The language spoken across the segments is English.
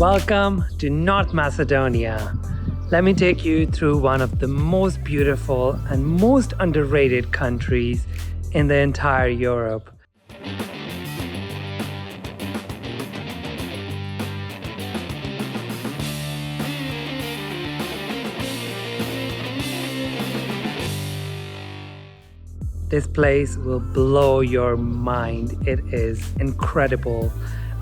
Welcome to North Macedonia. Let me take you through one of the most beautiful and most underrated countries in the entire Europe. This place will blow your mind. It is incredible.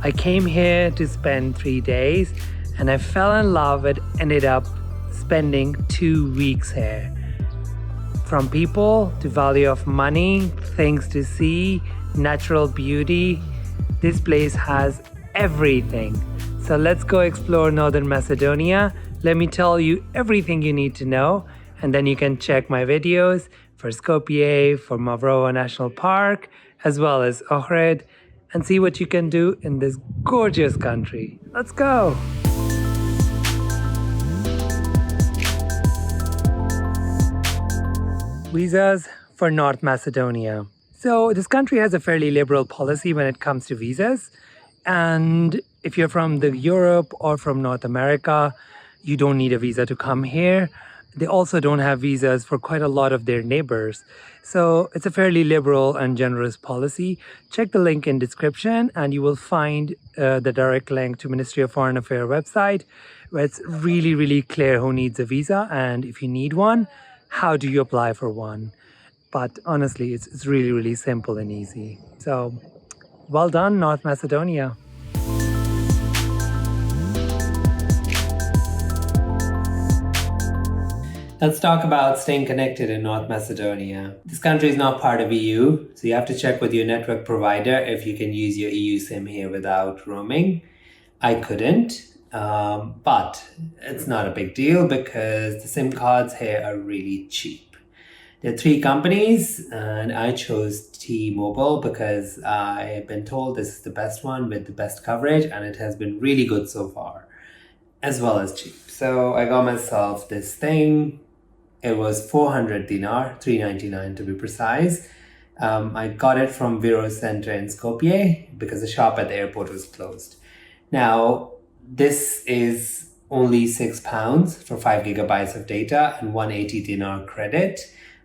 I came here to spend 3 days and I fell in love and ended up spending 2 weeks here. From people to value of money, things to see, natural beauty, this place has everything. So let's go explore Northern Macedonia. Let me tell you everything you need to know, and then you can check my videos for Skopje, for Mavrovo National Park, as well as Ohrid, and see what you can do in this gorgeous country. Let's go! Visas for North Macedonia. So this country has a fairly liberal policy when it comes to visas. And if you're from the Europe or from North America, you don't need a visa to come here. They also don't have visas for quite a lot of their neighbors. So it's a fairly liberal and generous policy. Check the link in description and you will find the direct link to Ministry of Foreign Affairs website, where it's really, really clear who needs a visa, and if you need one, how do you apply for one. But honestly, it's really, really simple and easy. So well done, North Macedonia. Let's talk about staying connected in North Macedonia. This country is not part of EU, so you have to check with your network provider if you can use your EU SIM here without roaming. I couldn't, but it's not a big deal because the SIM cards here are really cheap. There are 3 companies and I chose T-Mobile because I've been told this is the best one with the best coverage, and it has been really good so far, as well as cheap. So I got myself this thing. It was 400 dinar, 399 to be precise. I got it from Viro Center in Skopje because the shop at the airport was closed. Now, this is only £6 for 5 gigabytes of data and 180 dinar credit,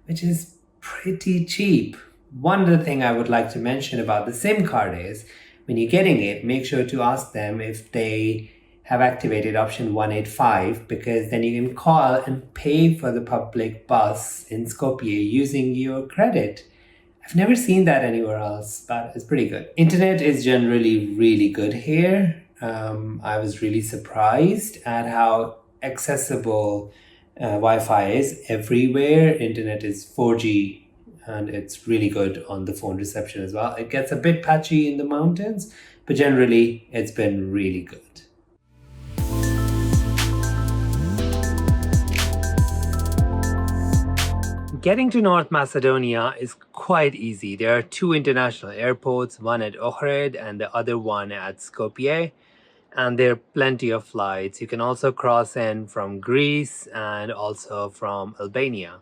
which is pretty cheap. One other thing I would like to mention about the SIM card is, when you're getting it, make sure to ask them if they have activated option 185, because then you can call and pay for the public bus in Skopje using your credit. I've never seen that anywhere else, but it's pretty good. Internet is generally really good here. I was really surprised at how accessible Wi-Fi is everywhere. Internet is 4G and it's really good on the phone reception as well. It gets a bit patchy in the mountains, but generally it's been really good. Getting to North Macedonia is quite easy. There are 2 international airports, one at Ohrid and the other one at Skopje. And there are plenty of flights. You can also cross in from Greece and also from Albania.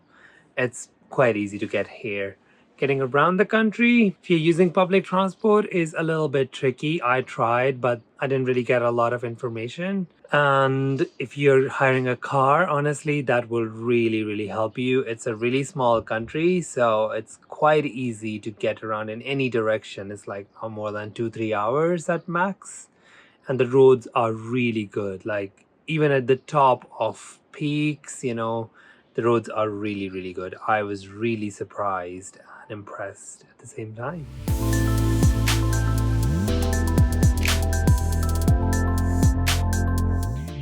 It's quite easy to get here. Getting around the country, if you're using public transport, is a little bit tricky. I tried, but I didn't really get a lot of information. And if you're hiring a car, honestly, that will really, really help you. It's a really small country, so it's quite easy to get around in any direction. It's like no more than 2-3 hours at max. And the roads are really good. Like even at the top of peaks, you know, the roads are really, really good. I was really surprised and impressed at the same time.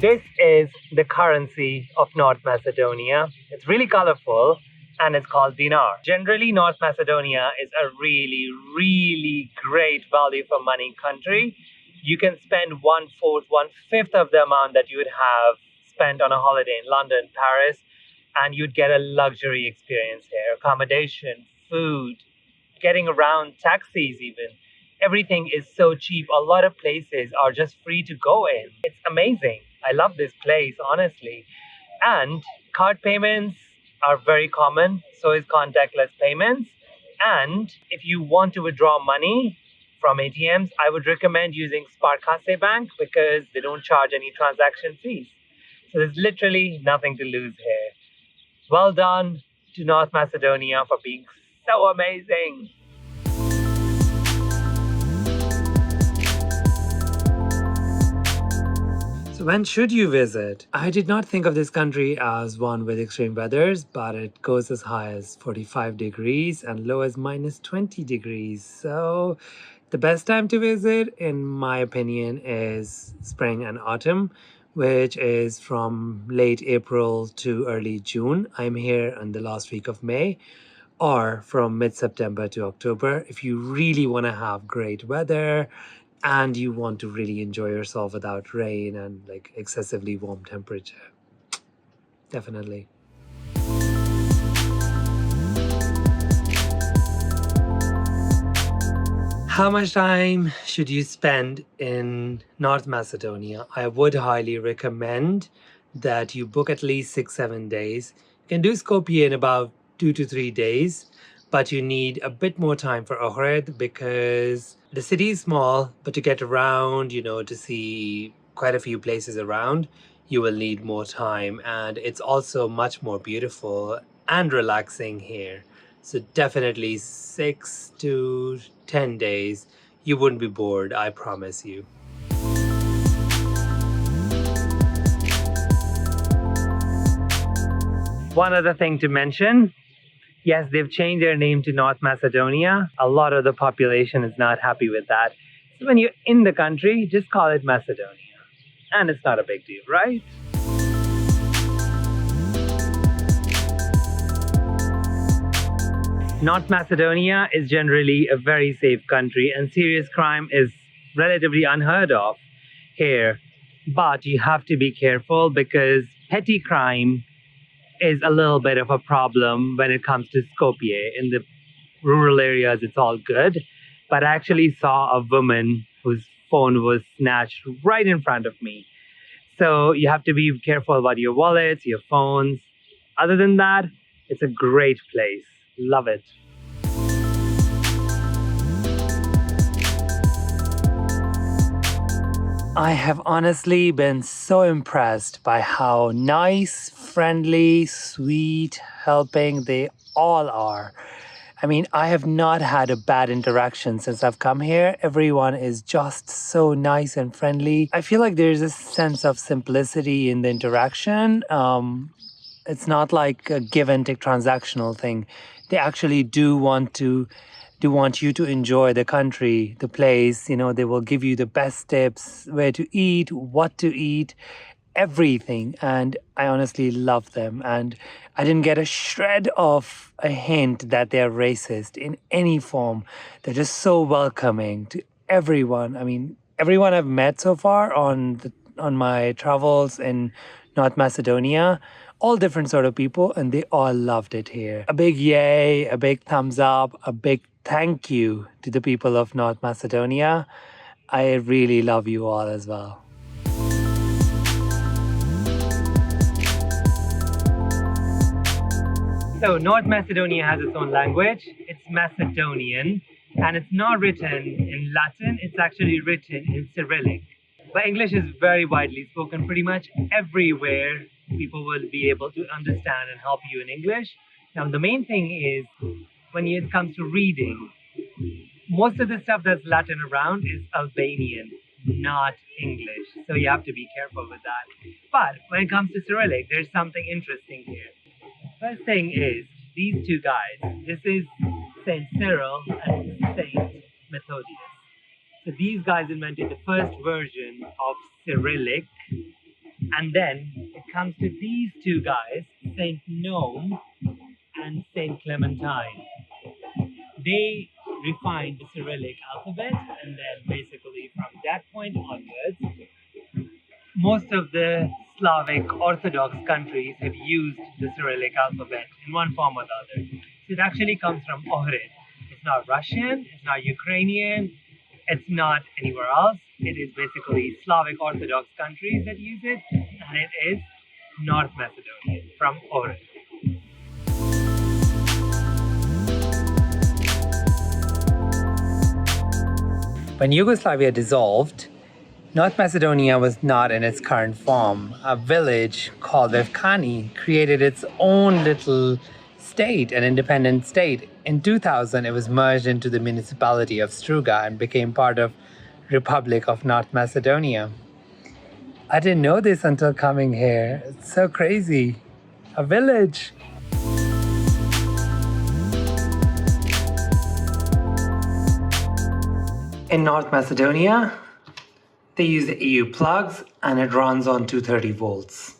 This is the currency of North Macedonia. It's really colorful and it's called dinar. Generally, North Macedonia is a really, really great value for money country. You can spend 1/4, 1/5 of the amount that you would have spent on a holiday in London, Paris, and you'd get a luxury experience here. Accommodation, food, getting around, taxis even. Everything is so cheap. A lot of places are just free to go in. It's amazing. I love this place, honestly. And card payments are very common. So is contactless payments. And if you want to withdraw money from ATMs, I would recommend using Sparkasse Bank because they don't charge any transaction fees. So there's literally nothing to lose here. Well done to North Macedonia for being so amazing. So when should you visit? I did not think of this country as one with extreme weathers, but it goes as high as 45 degrees and low as minus 20 degrees. So the best time to visit, in my opinion, is spring and autumn, which is from late April to early June. I'm here on the last week of May, or from mid-September to October if you really want to have great weather and you want to really enjoy yourself without rain and like excessively warm temperature. Definitely. How much time should you spend in North Macedonia? I would highly recommend that you book at least 6-7 days. You can do Skopje in about 2 to 3 days, but you need a bit more time for Ohrid because the city is small, but to get around, to see quite a few places around, you will need more time, and it's also much more beautiful and relaxing here. So definitely 6 to 10 days. You wouldn't be bored, I promise you. One other thing to mention, yes, they've changed their name to North Macedonia. A lot of the population is not happy with that. So when you're in the country, just call it Macedonia. And it's not a big deal, right? North Macedonia is generally a very safe country and serious crime is relatively unheard of here. But you have to be careful because petty crime is a little bit of a problem when it comes to Skopje. In the rural areas, it's all good. But I actually saw a woman whose phone was snatched right in front of me. So you have to be careful about your wallets, your phones. Other than that, it's a great place. Love it. I have honestly been so impressed by how nice, friendly, sweet, helping they all are. I mean, I have not had a bad interaction since I've come here. Everyone is just so nice and friendly. I feel like there's a sense of simplicity in the interaction. It's not like a give and take transactional thing. They actually do want you to enjoy the country, the place. They will give you the best tips, where to eat, what to eat, everything. And I honestly love them. And I didn't get a shred of a hint that they're racist in any form. They're just so welcoming to everyone. I mean, everyone I've met so far on my travels in North Macedonia, all different sort of people, and they all loved it here. A big yay, a big thumbs up, a big thank you to the people of North Macedonia. I really love you all as well. So North Macedonia has its own language. It's Macedonian, and it's not written in Latin. It's actually written in Cyrillic. But English is very widely spoken pretty much everywhere. People will be able to understand and help you in English. Now, the main thing is when it comes to reading, most of the stuff that's Latin around is Albanian, not English. So you have to be careful with that. But when it comes to Cyrillic, there's something interesting here. First thing is, these two guys, this is Saint Cyril and Saint Methodius. So these guys invented the first version of Cyrillic. And then it comes to these two guys, Saint Nome and Saint Clementine. They refined the Cyrillic alphabet, and then basically from that point onwards, most of the Slavic Orthodox countries have used the Cyrillic alphabet in one form or the other. So it actually comes from Ohrid. It's not Russian, it's not Ukrainian, it's not anywhere else. It is basically Slavic Orthodox countries that use it, and it is North Macedonia from Ohrid. When Yugoslavia dissolved, North Macedonia was not in its current form. A village called Evkani created its own little state, an independent state. In 2000, it was merged into the municipality of Struga and became part of Republic of North Macedonia. I didn't know this until coming here. It's so crazy. A village. In North Macedonia, they use the EU plugs and it runs on 230 volts.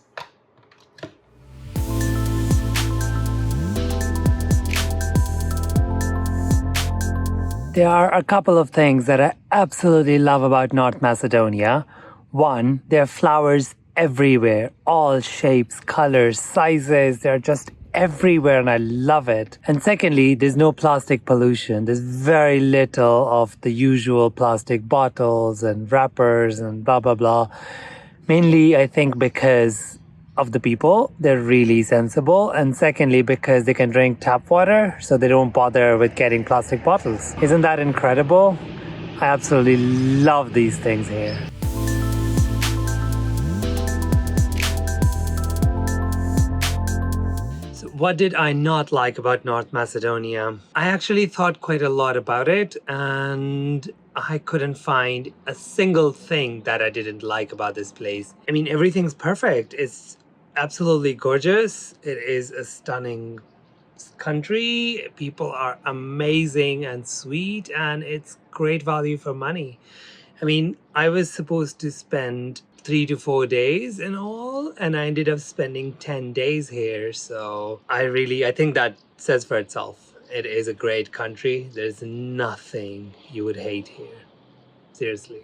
There are a couple of things that I absolutely love about North Macedonia. One, there are flowers everywhere, all shapes, colors, sizes. They're just everywhere and I love it. And secondly, there's no plastic pollution. There's very little of the usual plastic bottles and wrappers and blah, blah, blah. Mainly, I think because of the people, they're really sensible. And secondly, because they can drink tap water, so they don't bother with getting plastic bottles. Isn't that incredible? I absolutely love these things here. What did I not like about North Macedonia? I actually thought quite a lot about it and I couldn't find a single thing that I didn't like about this place. I mean, everything's perfect. It's absolutely gorgeous. It is a stunning country. People are amazing and sweet and it's great value for money. I mean, I was supposed to spend 3 to 4 days in all, and I ended up spending 10 days here. So I think that says for itself. It is a great country. There's nothing you would hate here. Seriously.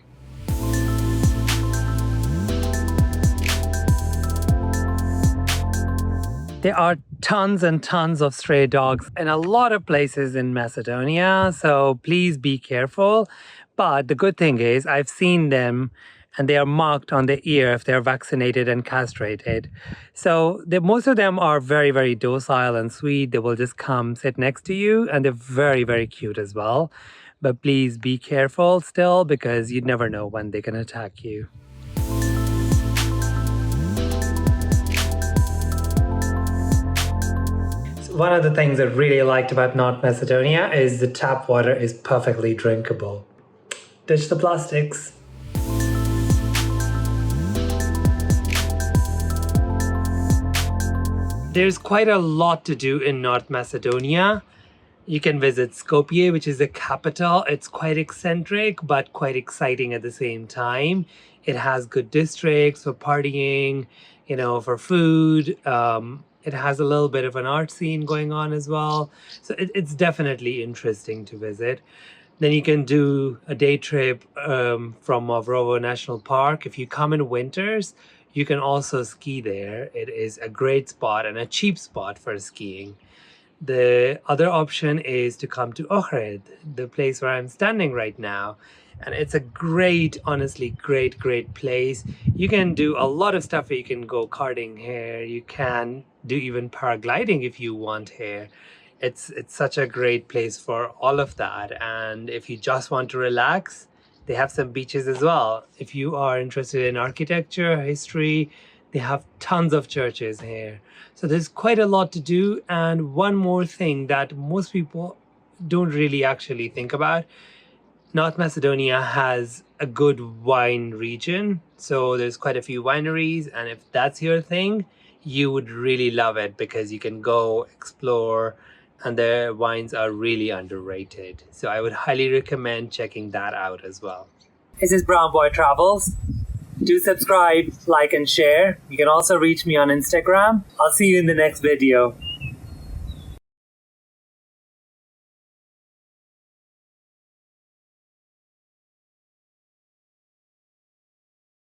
There are tons and tons of stray dogs in a lot of places in Macedonia, so please be careful. But the good thing is I've seen them and they are marked on the ear if they're vaccinated and castrated. So most of them are very, very docile and sweet. They will just come sit next to you and they're very, very cute as well. But please be careful still because you never know when they can attack you. One of the things I really liked about North Macedonia is the tap water is perfectly drinkable. Ditch the plastics. There's quite a lot to do in North Macedonia. You can visit Skopje, which is the capital. It's quite eccentric, but quite exciting at the same time. It has good districts for partying, for food. It has a little bit of an art scene going on as well. So it's definitely interesting to visit. Then you can do a day trip from Mavrovo National Park. If you come in winters, you can also ski there. It is a great spot and a cheap spot for skiing. The other option is to come to Ohrid, the place where I'm standing right now. And it's a great, honestly, great place. You can do a lot of stuff. You can go karting here. You can do even paragliding if you want here. It's such a great place for all of that. And if you just want to relax, they have some beaches as well. If you are interested in architecture, history, they have tons of churches here. So there's quite a lot to do. And one more thing that most people don't really actually think about, North Macedonia has a good wine region. So there's quite a few wineries. And if that's your thing, you would really love it because you can go explore and their wines are really underrated. So I would highly recommend checking that out as well. This is Brown Boy Travels. Do subscribe, like and share. You can also reach me on Instagram. I'll see you in the next video.